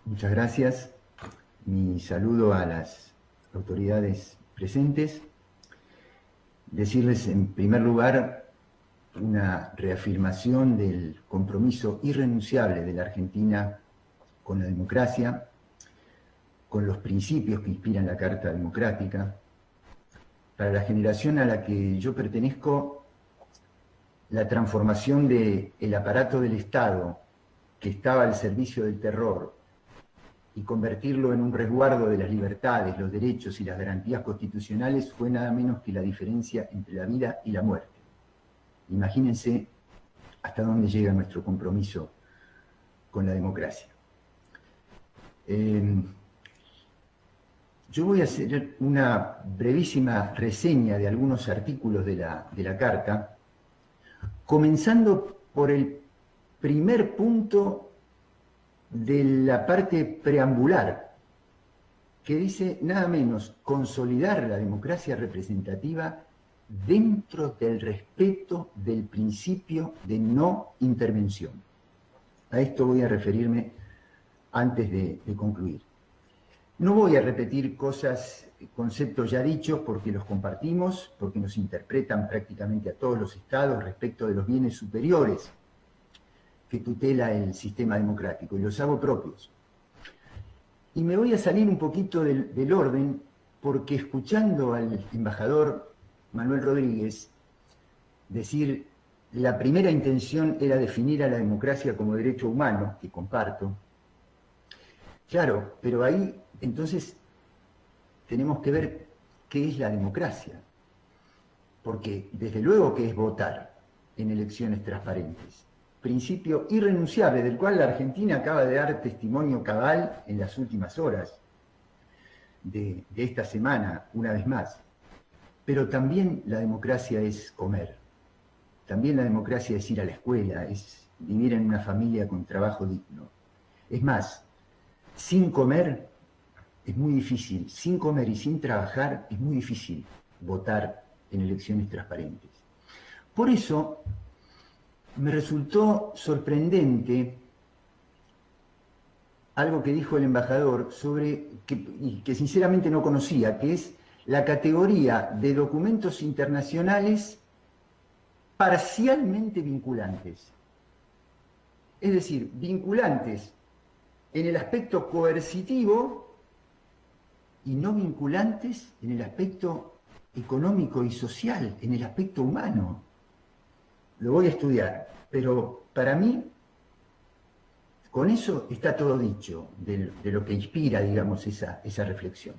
Muchas gracias. Mi saludo a las autoridades presentes. Decirles en primer lugar una reafirmación del compromiso irrenunciable de la Argentina con la democracia, con los principios que inspiran la Carta Democrática. Para la generación a la que yo pertenezco, la transformación del aparato del Estado, que estaba al servicio del terror, y convertirlo en un resguardo de las libertades, los derechos y las garantías constitucionales fue nada menos que la diferencia entre la vida y la muerte. Imagínense hasta dónde llega nuestro compromiso con la democracia. Yo voy a hacer una brevísima reseña de algunos artículos de la Carta, comenzando por el primer punto de la parte preambular, que dice nada menos consolidar la democracia representativa dentro del respeto del principio de no intervención. A esto voy a referirme antes de concluir. No voy a repetir conceptos ya dichos, porque los compartimos, porque nos interpretan prácticamente a todos los estados respecto de los bienes superiores que tutela el sistema democrático, y los hago propios. Y me voy a salir un poquito del orden, porque escuchando al embajador Manuel Rodríguez decir la primera intención era definir a la democracia como derecho humano, que comparto. Claro, pero ahí entonces tenemos que ver qué es la democracia, porque desde luego que es votar en elecciones transparentes, principio irrenunciable del cual la Argentina acaba de dar testimonio cabal en las últimas horas de esta semana, una vez más. Pero también la democracia es comer, también la democracia es ir a la escuela, es vivir en una familia con trabajo digno. Es más, sin comer es muy difícil, sin comer y sin trabajar es muy difícil votar en elecciones transparentes. Por eso me resultó sorprendente algo que dijo el embajador y que sinceramente no conocía, que es la categoría de documentos internacionales parcialmente vinculantes. Es decir, vinculantes en el aspecto coercitivo y no vinculantes en el aspecto económico y social, en el aspecto humano. Lo voy a estudiar, pero para mí, con eso está todo dicho, de lo que inspira, digamos, esa reflexión.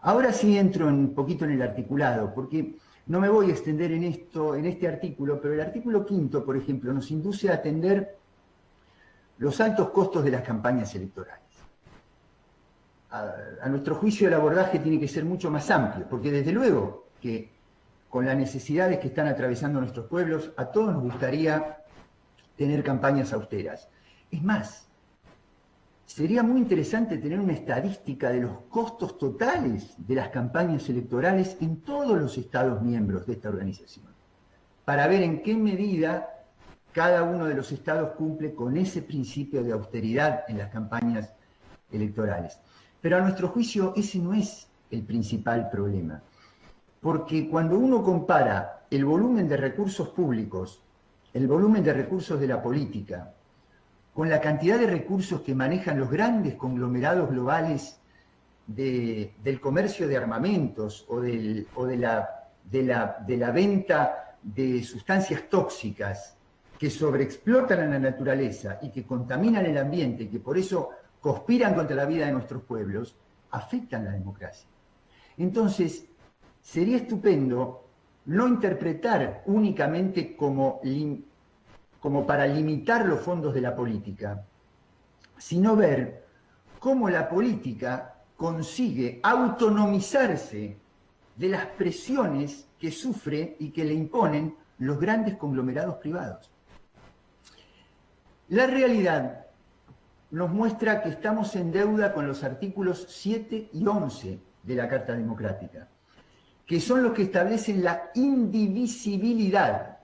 Ahora sí entro un poquito en el articulado, porque no me voy a extender en este artículo, pero el artículo 5, por ejemplo, nos induce a atender los altos costos de las campañas electorales. A nuestro juicio, el abordaje tiene que ser mucho más amplio, porque desde luego que con las necesidades que están atravesando nuestros pueblos, a todos nos gustaría tener campañas austeras. Es más, sería muy interesante tener una estadística de los costos totales de las campañas electorales en todos los estados miembros de esta organización, para ver en qué medida cada uno de los estados cumple con ese principio de austeridad en las campañas electorales. Pero a nuestro juicio ese no es el principal problema. Porque cuando uno compara el volumen de recursos públicos, el volumen de recursos de la política, con la cantidad de recursos que manejan los grandes conglomerados globales del comercio de armamentos o de la venta de sustancias tóxicas que sobreexplotan a la naturaleza y que contaminan el ambiente y que por eso conspiran contra la vida de nuestros pueblos, afectan la democracia. Entonces, sería estupendo no interpretar únicamente como para limitar los fondos de la política, sino ver cómo la política consigue autonomizarse de las presiones que sufre y que le imponen los grandes conglomerados privados. La realidad nos muestra que estamos en deuda con los artículos 7 y 11 de la Carta Democrática, que son los que establecen la indivisibilidad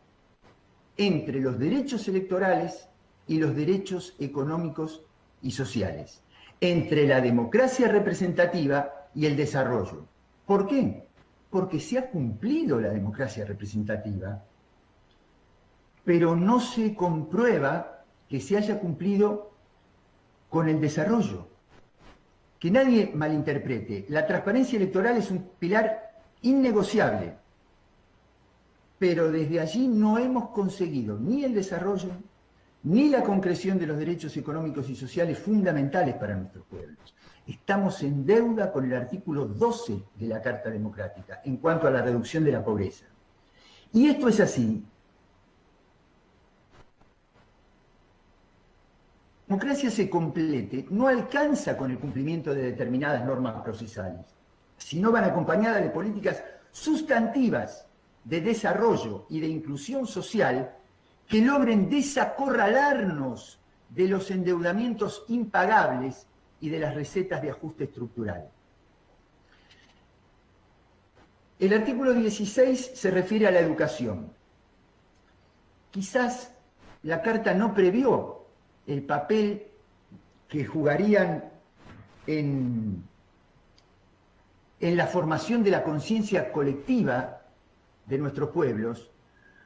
entre los derechos electorales y los derechos económicos y sociales. entre la democracia representativa y el desarrollo. ¿Por qué? Porque se ha cumplido la democracia representativa, pero no se comprueba que se haya cumplido con el desarrollo. Que nadie malinterprete, la transparencia electoral es un pilar innegociable, pero desde allí no hemos conseguido ni el desarrollo, ni la concreción de los derechos económicos y sociales fundamentales para nuestros pueblos. Estamos en deuda con el artículo 12 de la Carta Democrática en cuanto a la reducción de la pobreza. Y esto es así. La democracia se complete, no alcanza con el cumplimiento de determinadas normas procesales, sino van acompañadas de políticas sustantivas de desarrollo y de inclusión social que logren desacorralarnos de los endeudamientos impagables y de las recetas de ajuste estructural. El artículo 16 se refiere a la educación. Quizás la Carta no previó el papel que jugarían en la formación de la conciencia colectiva de nuestros pueblos,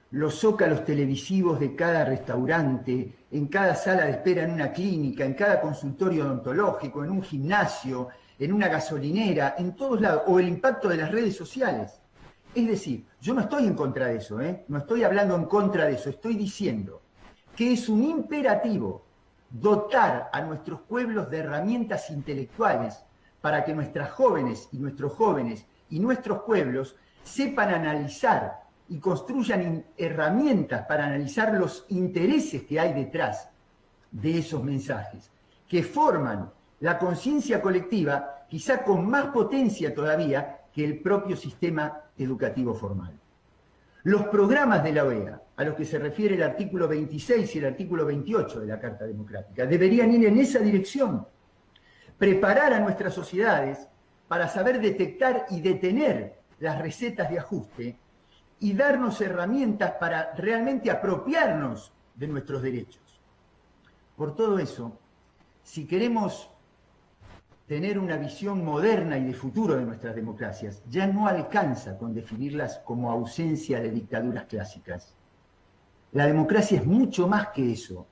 los zócalos televisivos de cada restaurante, en cada sala de espera en una clínica, en cada consultorio odontológico, en un gimnasio, en una gasolinera, en todos lados, o el impacto de las redes sociales. Es decir, yo no estoy en contra de eso, no estoy hablando en contra de eso, estoy diciendo que es un imperativo dotar a nuestros pueblos de herramientas intelectuales para que nuestras jóvenes y nuestros jóvenes y nuestros pueblos sepan analizar y construyan herramientas para analizar los intereses que hay detrás de esos mensajes, que forman la conciencia colectiva quizá con más potencia todavía que el propio sistema educativo formal. Los programas de la OEA, a los que se refiere el artículo 26 y el artículo 28 de la Carta Democrática, deberían ir en esa dirección, preparar a nuestras sociedades para saber detectar y detener las recetas de ajuste y darnos herramientas para realmente apropiarnos de nuestros derechos. Por todo eso, si queremos tener una visión moderna y de futuro de nuestras democracias, ya no alcanza con definirlas como ausencia de dictaduras clásicas. La democracia es mucho más que eso,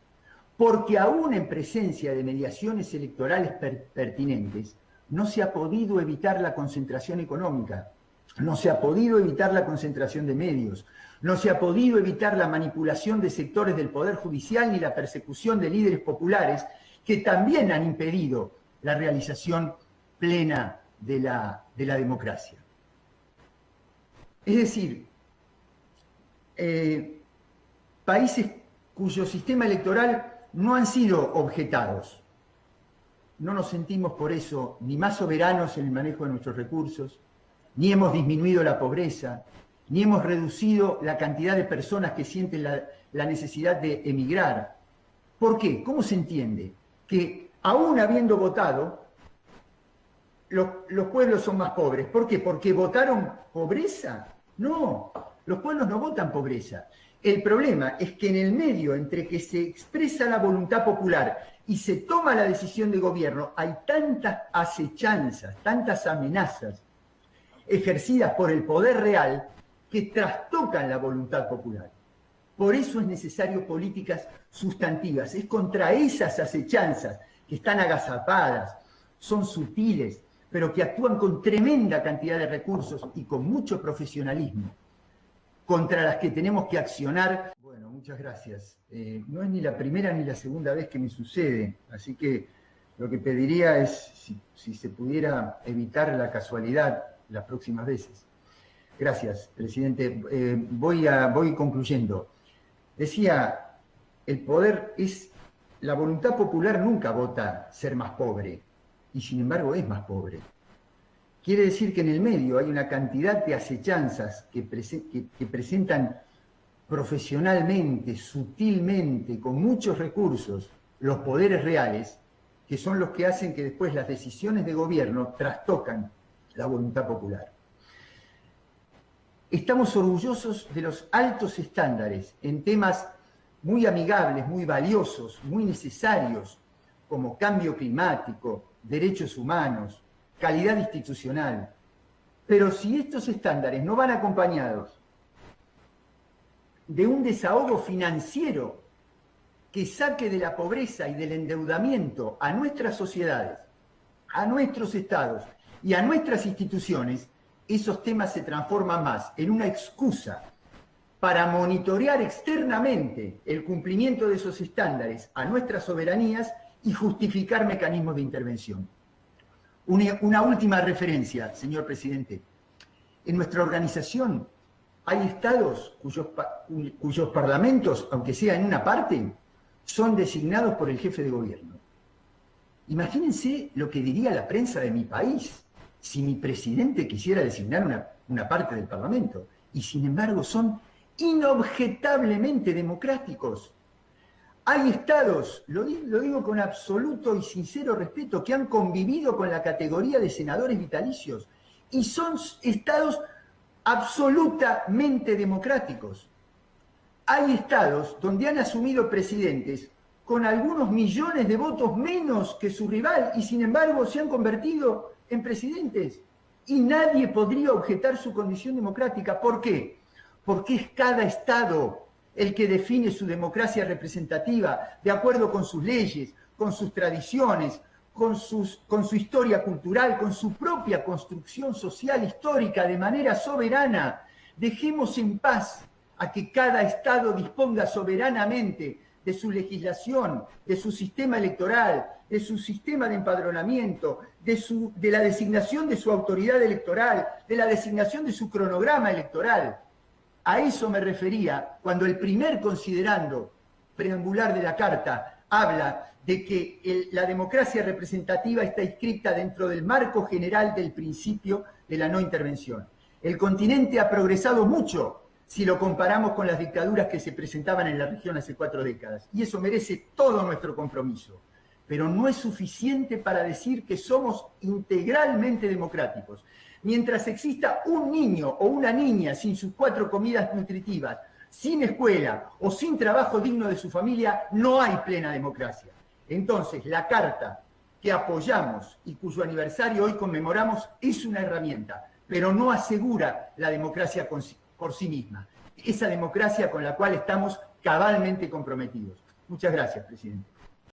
porque aún en presencia de mediaciones electorales pertinentes, no se ha podido evitar la concentración económica, no se ha podido evitar la concentración de medios, no se ha podido evitar la manipulación de sectores del Poder Judicial ni la persecución de líderes populares que también han impedido la realización plena de la democracia. Es decir, países cuyo sistema electoral no han sido objetados. No nos sentimos por eso ni más soberanos en el manejo de nuestros recursos, ni hemos disminuido la pobreza, ni hemos reducido la cantidad de personas que sienten la necesidad de emigrar. ¿Por qué? ¿Cómo se entiende? Que aún habiendo votado, los pueblos son más pobres. ¿Por qué? ¿Porque votaron pobreza? No, los pueblos no votan pobreza. El problema es que en el medio entre que se expresa la voluntad popular y se toma la decisión de gobierno, hay tantas acechanzas, tantas amenazas ejercidas por el poder real que trastocan la voluntad popular. Por eso es necesario políticas sustantivas. Es contra esas acechanzas que están agazapadas, son sutiles, pero que actúan con tremenda cantidad de recursos y con mucho profesionalismo, contra las que tenemos que accionar. Bueno, muchas gracias. No es ni la primera ni la segunda vez que me sucede, así que lo que pediría es si se pudiera evitar la casualidad las próximas veces. Gracias, presidente. Voy concluyendo. Decía, el poder es... La voluntad popular nunca vota ser más pobre, y sin embargo es más pobre. Quiere decir que en el medio hay una cantidad de acechanzas que presentan profesionalmente, sutilmente, con muchos recursos, los poderes reales, que son los que hacen que después las decisiones de gobierno trastocan la voluntad popular. Estamos orgullosos de los altos estándares en temas muy amigables, muy valiosos, muy necesarios, como cambio climático, derechos humanos, calidad institucional. Pero si estos estándares no van acompañados de un desahogo financiero que saque de la pobreza y del endeudamiento a nuestras sociedades, a nuestros estados y a nuestras instituciones, esos temas se transforman más en una excusa para monitorear externamente el cumplimiento de esos estándares a nuestras soberanías y justificar mecanismos de intervención. Una última referencia, señor presidente. En nuestra organización hay estados cuyos parlamentos, aunque sea en una parte, son designados por el jefe de gobierno. Imagínense lo que diría la prensa de mi país si mi presidente quisiera designar una parte del Parlamento. Y sin embargo son inobjetablemente democráticos. Hay estados, lo digo con absoluto y sincero respeto, que han convivido con la categoría de senadores vitalicios y son estados absolutamente democráticos. Hay estados donde han asumido presidentes con algunos millones de votos menos que su rival y sin embargo se han convertido en presidentes y nadie podría objetar su condición democrática. ¿Por qué? Porque es cada estado el que define su democracia representativa de acuerdo con sus leyes, con sus tradiciones, con su historia cultural, con su propia construcción social histórica de manera soberana. Dejemos en paz a que cada estado disponga soberanamente de su legislación, de su sistema electoral, de su sistema de empadronamiento, de la designación de su autoridad electoral, de la designación de su cronograma electoral. A eso me refería cuando el primer considerando preambular de la Carta habla de que la democracia representativa está inscrita dentro del marco general del principio de la no intervención. El continente ha progresado mucho si lo comparamos con las dictaduras que se presentaban en la región hace 4 décadas. Y eso merece todo nuestro compromiso. Pero no es suficiente para decir que somos integralmente democráticos. Mientras exista un niño o una niña sin sus 4 comidas nutritivas, sin escuela o sin trabajo digno de su familia, no hay plena democracia. Entonces, la Carta que apoyamos y cuyo aniversario hoy conmemoramos es una herramienta, pero no asegura la democracia por sí misma. Esa democracia con la cual estamos cabalmente comprometidos. Muchas gracias, presidente.